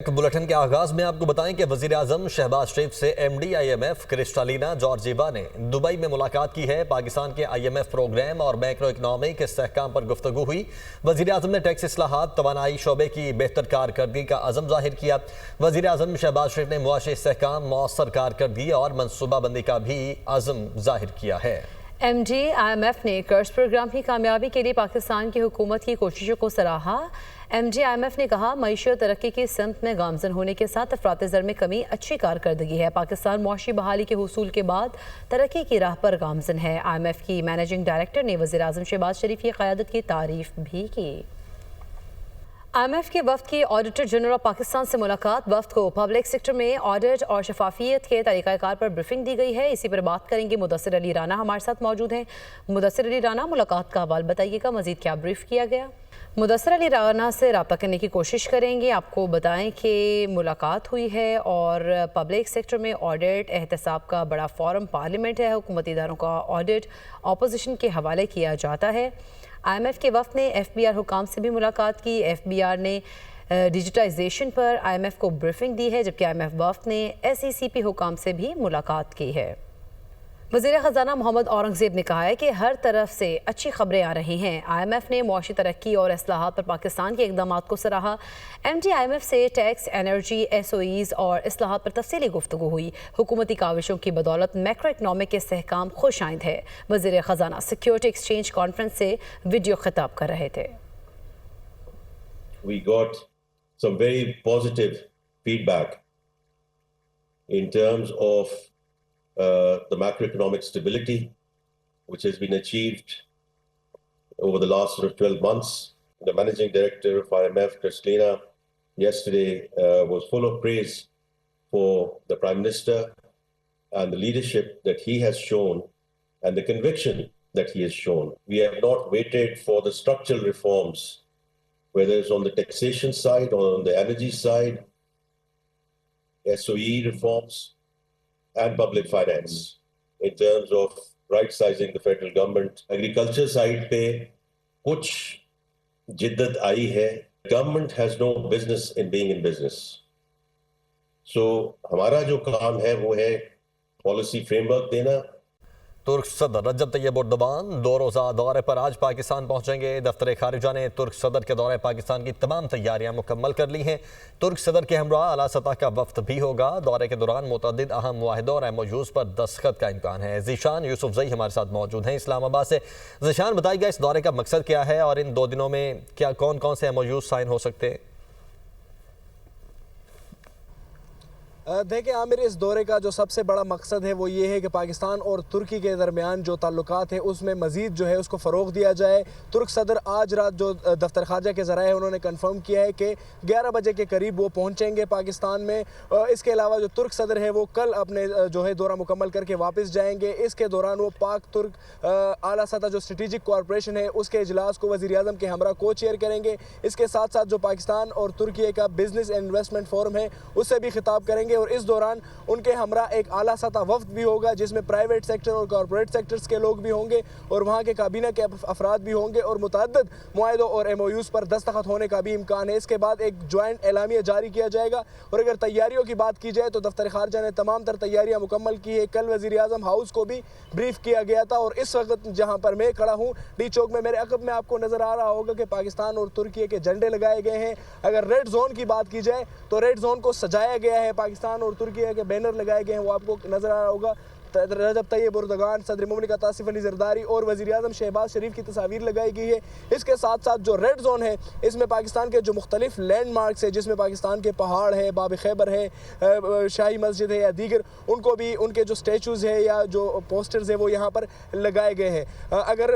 Bulletin کے آغاز میں آپ کو بتائیں کہ وزیر اعظم شہباز شریف سے M D I M F Kristalina Georgieva نے دبئی میں ملاقات کی ہے۔ پاکستان کے آئی ایم ایف پروگرام اور میکرو اکنامک استحکام پر گفتگو ہوئی۔ وزیر اعظم نے ٹیکس اصلاحات، توانائی شعبے کی بہتر کارکردگی کا عزم ظاہر کیا۔ وزیر اعظم شہباز شریف نے معاشی استحکام، مؤثر کارکردگی اور منصوبہ بندی کا بھی عزم ظاہر کیا ہے۔ M D I M F نے قرض پروگرام کی کامیابی کے لیے پاکستان کی حکومت کی کوششوں کو سراہا۔ M D I M F نے کہا معیشت ترقی کی سمت میں گامزن ہونے کے ساتھ افراط زر میں کمی اچھی کارکردگی ہے۔ پاکستان معاشی بحالی کے حصول کے بعد ترقی کی راہ پر گامزن ہے۔ آئی ایم ایف کی مینیجنگ ڈائریکٹر نے وزیر اعظم شہباز شریف کی قیادت کی تعریف بھی کی۔ آئی ایم ایف کے وفد کی آڈیٹر جنرل آف پاکستان سے ملاقات۔ وفد کو پبلک سیکٹر میں آڈٹ اور شفافیت کے طریقہ کار پر بریفنگ دی گئی ہے۔ اسی پر بات کریں گے مدثر علی رانا ہمارے ساتھ موجود ہیں۔ مدثر علی رانا، ملاقات کا حوال بتائیے گا، مزید کیا بریف کیا گیا؟ مدثر علی رانا سے رابطہ کرنے کی کوشش کریں گے۔ آپ کو بتائیں کہ ملاقات ہوئی ہے اور پبلک سیکٹر میں آڈٹ احتساب کا بڑا فورم پارلیمنٹ ہے۔ حکومتی اداروں کا آڈٹ اپوزیشن کے حوالے کیا جاتا ہے۔ آئی ایم ایف کے وفد نے ایف بی آر حکام سے بھی ملاقات کی۔ ایف بی آر نے ڈیجیٹائزیشن پر آئی ایم ایف کو بریفنگ دی ہے، جبکہ آئی ایم ایف وفد نے ایس ای سی پی حکام سے بھی ملاقات کی ہے۔ وزیر خزانہ محمد اورنگزیب نے کہا ہے کہ ہر طرف سے اچھی خبریں آ رہی ہیں۔ آئی ایم ایف نے معاشی ترقی اور اصلاحات پر پاکستان کے اقدامات کو سراہا۔ M D I M F سے tax, energy, S O Es اور اصلاحات پر تفصیلی گفتگو ہوئی۔ حکومتی کاوشوں کی بدولت میکرو اکنامک استحکام خوش آئند ہے۔ وزیر خزانہ سیکیورٹی ایکسچینج کانفرنس سے ویڈیو خطاب کر رہے تھے۔ We got some very positive feedback in terms of the macroeconomic stability which has been achieved over the last 12 months. The managing director of IMF, Kristalina, yesterday was full of praise for the Prime Minister and the leadership that he has shown and the conviction that he has shown. We have not waited for the structural reforms, whether it's on the taxation side or on the energy side, SOE reforms, and public finance in terms of right-sizing the federal government. Agriculture side pe kuch jiddat aayi hai. Government has no business in being in business. So hamara jo kaam hai wo hai policy framework dena. ترک صدر رجب طیب اردوان 2 روزہ دورے پر آج پاکستان پہنچیں گے۔ دفتر خارجہ نے ترک صدر کے دورے پاکستان کی تمام تیاریاں مکمل کر لی ہیں۔ ترک صدر کے ہمراہ اعلیٰ سطح کا وفد بھی ہوگا۔ دورے کے دوران متعدد اہم معاہدوں اور ایم او یوز پر دستخط کا امکان ہے۔ ذیشان یوسف زئی ہمارے ساتھ موجود ہیں اسلام آباد سے۔ ذیشان، بتائیے گا اس دورے کا مقصد کیا ہے اور ان 2 دنوں میں کیا کون سے ایم او یوز سائن ہو سکتے ہیں؟ دیکھیں عامر، اس دورے کا جو سب سے بڑا مقصد ہے وہ یہ ہے کہ پاکستان اور ترکی کے درمیان جو تعلقات ہیں اس میں مزید جو ہے اس کو فروغ دیا جائے۔ ترک صدر آج رات جو دفتر خارجہ کے ذرائع انہوں نے کنفرم کیا ہے کہ 11 بجے کے قریب وہ پہنچیں گے پاکستان میں۔ اس کے علاوہ جو ترک صدر ہے وہ کل اپنے جو ہے دورہ مکمل کر کے واپس جائیں گے۔ اس کے دوران وہ پاک ترک اعلیٰ سطح جو اسٹریٹجک کوآپریشن ہے اس کے اجلاس کو وزیر اعظم کے ہمراہ کو چیئر کریں گے۔ اس کے ساتھ ساتھ جو پاکستان اور ترکی کا بزنس اینڈ انویسٹمنٹ فورم ہے اس سے بھی خطاب کریں گے، اور اس دوران ان کے ہمراہ ایک اعلیٰ سطح وفد بھی ہوگا جس میں پرائیویٹ سیکٹر اور کارپوریٹ سیکٹرز کے لوگ بھی ہوں گے اور وہاں کے کابینہ کے افراد بھی ہوں گے، اور متعدد معاہدوں اور ایم او یوز پر دستخط ہونے کا بھی امکان ہے۔ اس کے بعد ایک جوائنٹ اعلامیہ جاری کیا جائے گا۔ اور اگر تیاریوں کی بات کی جائے تو دفتر خارجہ نے تمام تر تیاریاں مکمل کی ہے۔ کل وزیر اعظم ہاؤس کو بھی بریف کیا گیا تھا، اور اس وقت جہاں پر میں کھڑا ہوں ڈی چوک میں، میرے عقب میں آپ کو نظر آ رہا ہوگا کہ پاکستان اور ترکی کے جھنڈے لگائے گئے ہیں۔ اگر ریڈ زون کی بات کی جائے تو ریڈ زون کو سجایا گیا ہے، پاکستان اور ترکی کے بینر لگائے گئے ہیں، وہ آپ کو نظر آ رہا ہوگا۔ رجب طیب اردوغان، صدر مملکت آصف علی زرداری اور وزیر اعظم شہباز شریف کی تصاویر لگائی گئی ہے۔ اس کے ساتھ ساتھ جو ریڈ زون ہے اس میں پاکستان کے جو مختلف لینڈ مارکس ہیں، جس میں پاکستان کے پہاڑ ہے، باب خیبر ہے، شاہی مسجد ہے یا دیگر، ان کو بھی ان کے جو سٹیچوز ہے یا جو پوسٹرز ہیں وہ یہاں پر لگائے گئے ہیں۔ اگر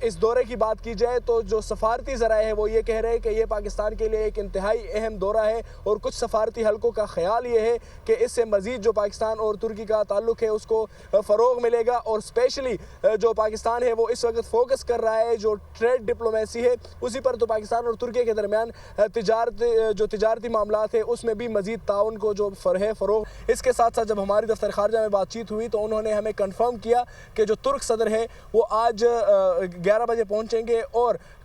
اس دورے کی بات کی جائے تو جو سفارتی ذرائع ہے وہ یہ کہہ رہے ہیں کہ یہ پاکستان کے لیے ایک انتہائی اہم دورہ ہے، اور کچھ سفارتی حلقوں کا خیال یہ ہے کہ اس سے مزید جو پاکستان اور ترکی کا تعلق ہے اس کو فروغ ملے گا، اور اسپیشلی جو پاکستان ہے وہ اس وقت فوکس کر رہا ہے جو ٹریڈ ڈپلومیسی ہے اسی پر، تو پاکستان اور ترکی کے درمیان تجارتی معاملات ہے اس میں بھی مزید تعاون کو جو ہے فروغ۔ اس کے ساتھ ساتھ جب ہماری دفتر خارجہ میں بات چیت ہوئی تو انہوں نے ہمیں کنفرم کیا کہ جو ترک صدر ہے وہ آج 11 بجے پہنچیں گے، اور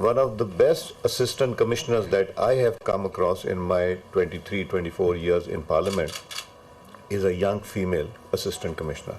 one of the best assistant commissioners that I have come across in my 23-24 years in parliament is a young female assistant commissioner,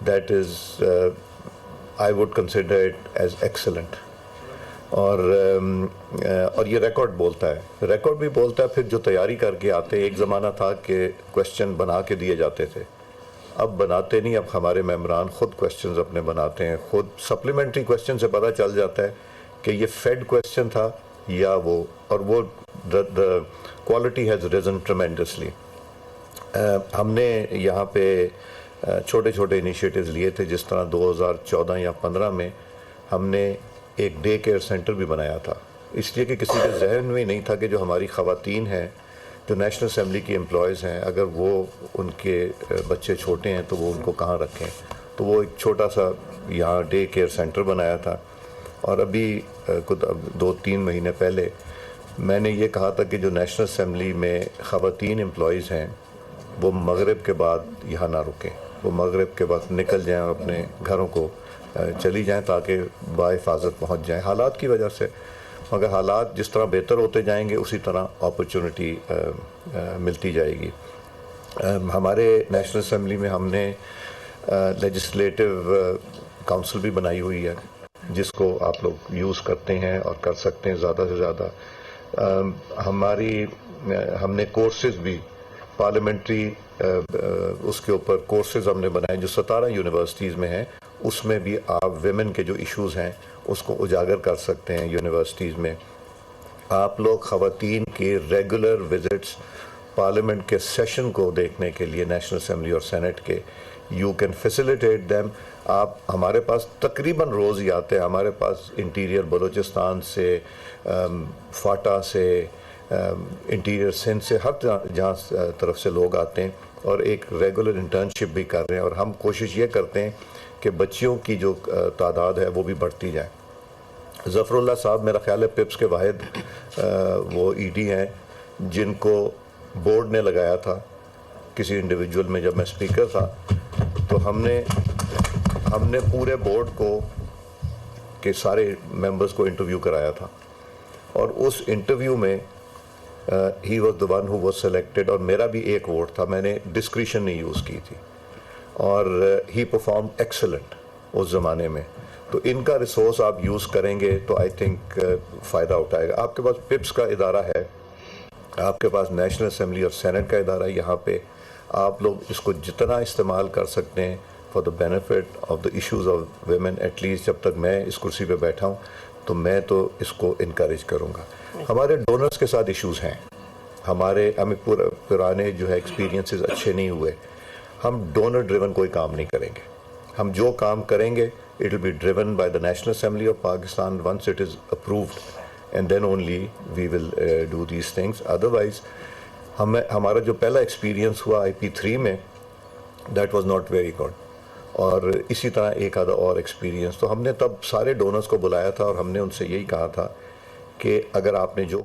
that is, I would consider it as excellent. اور یہ ریکارڈ بولتا ہے، record بھی بولتا ہے. پھر جو تیاری کر کے آتے، ایک زمانہ تھا کہ کویسچن بنا کے دیے جاتے تھے، اب بناتے نہیں. اب ہمارے ممبران خود کویسچنز اپنے بناتے ہیں، خود سپلیمنٹری کویسچن سے پتہ چل جاتا ہے کہ یہ فیڈ کویسچن تھا یا وہ، اور وہ the quality has risen tremendously. ہم نے یہاں پہ چھوٹے چھوٹے انیشیٹیوز لیے تھے، جس طرح 2014 یا 15 میں ہم نے ایک ڈے کیئر سینٹر بھی بنایا تھا، اس لیے کہ کسی کے ذہن میں نہیں تھا کہ جو ہماری خواتین ہیں، جو نیشنل اسمبلی کی امپلائیز ہیں، اگر وہ ان کے بچے چھوٹے ہیں تو وہ ان کو کہاں رکھیں. تو وہ ایک چھوٹا سا یہاں ڈے کیئر سینٹر بنایا تھا. اور ابھی 2-3 مہینے پہلے میں نے یہ کہا تھا کہ جو نیشنل اسمبلی میں خواتین امپلائیز ہیں وہ مغرب کے بعد یہاں نہ رکیں، وہ مغرب کے بعد نکل جائیں اور اپنے گھروں کو چلی جائیں تاکہ باحفاظت پہنچ جائیں حالات کی وجہ سے. مگر حالات جس طرح بہتر ہوتے جائیں گے اسی طرح اپرچونٹی ملتی جائے گی. ہمارے نیشنل اسمبلی میں ہم نے لیجسلیٹو کاؤنسل بھی بنائی ہوئی ہے، جس کو آپ لوگ یوز کرتے ہیں اور کر سکتے ہیں زیادہ سے زیادہ. ہم نے کورسز بھی پارلیمنٹری اس کے اوپر کورسز ہم نے بنائے جو 17 یونیورسٹیز میں ہیں. اس میں بھی آپ ویمن کے جو ایشوز ہیں اس کو اجاگر کر سکتے ہیں یونیورسٹیز میں. آپ لوگ خواتین کی ریگولر وزٹس پارلیمنٹ کے سیشن کو دیکھنے کے لیے نیشنل اسمبلی اور سینٹ کے، یو کین فیسیلیٹیٹ دیم. آپ ہمارے پاس تقریباً روز ہی آتے ہیں، ہمارے پاس انٹیریئر بلوچستان سے، فاٹا سے، انٹیریئر سندھ سے، ہر جہاں طرف سے لوگ آتے ہیں اور ایک ریگولر انٹرنشپ بھی کر رہے ہیں. اور ہم کوشش یہ کرتے ہیں کہ بچیوں کی جو تعداد ہے وہ بھی بڑھتی جائے. ظفر اللہ صاحب میرا خیال ہے پپس کے واحد وہ ای ڈی ہیں جن کو بورڈ نے لگایا تھا کسی انڈیویجول میں. جب میں اسپیکر تھا تو ہم نے پورے بورڈ کو کے سارے ممبرز کو انٹرویو کرایا تھا، اور اس انٹرویو میں he was the one who was selected، اور میرا بھی ایک ووٹ تھا. میں نے ڈسکریشن نہیں یوز کی تھی، اور ہی پرفارم ایکسلنٹ اس زمانے میں. تو ان کا ریسورس آپ یوز کریں گے تو آئی تھنک فائدہ اٹھائے گا. آپ کے پاس پپس کا ادارہ ہے، آپ کے پاس نیشنل اسمبلی اور سینٹ کا ادارہ ہے. یہاں پہ آپ لوگ اس کو جتنا استعمال کر سکتے ہیں for the benefit of the issues of women. At least جب تک میں اس کرسی پہ بیٹھا ہوں تو میں تو اس کو انکریج کروں گا. ہمارے ڈونرز کے ساتھ ایشوز ہیں، ہمیں پرانے جو ہے ایکسپیرینسز اچھے نہیں ہوئے. ہم ڈونر ڈریون کوئی کام نہیں کریں گے. ہم جو کام کریں گے it will be driven by the National Assembly of Pakistan once it is approved, and then only we will do these things. Otherwise ہمارا جو پہلا ایکسپیرینس ہوا IP3 میں that was not very good. اور اسی طرح ایک آدھا اور ایکسپیرینس. تو ہم نے تب سارے ڈونرز کو بلایا تھا اور ہم نے ان سے یہی کہا تھا کہ اگر آپ نے جو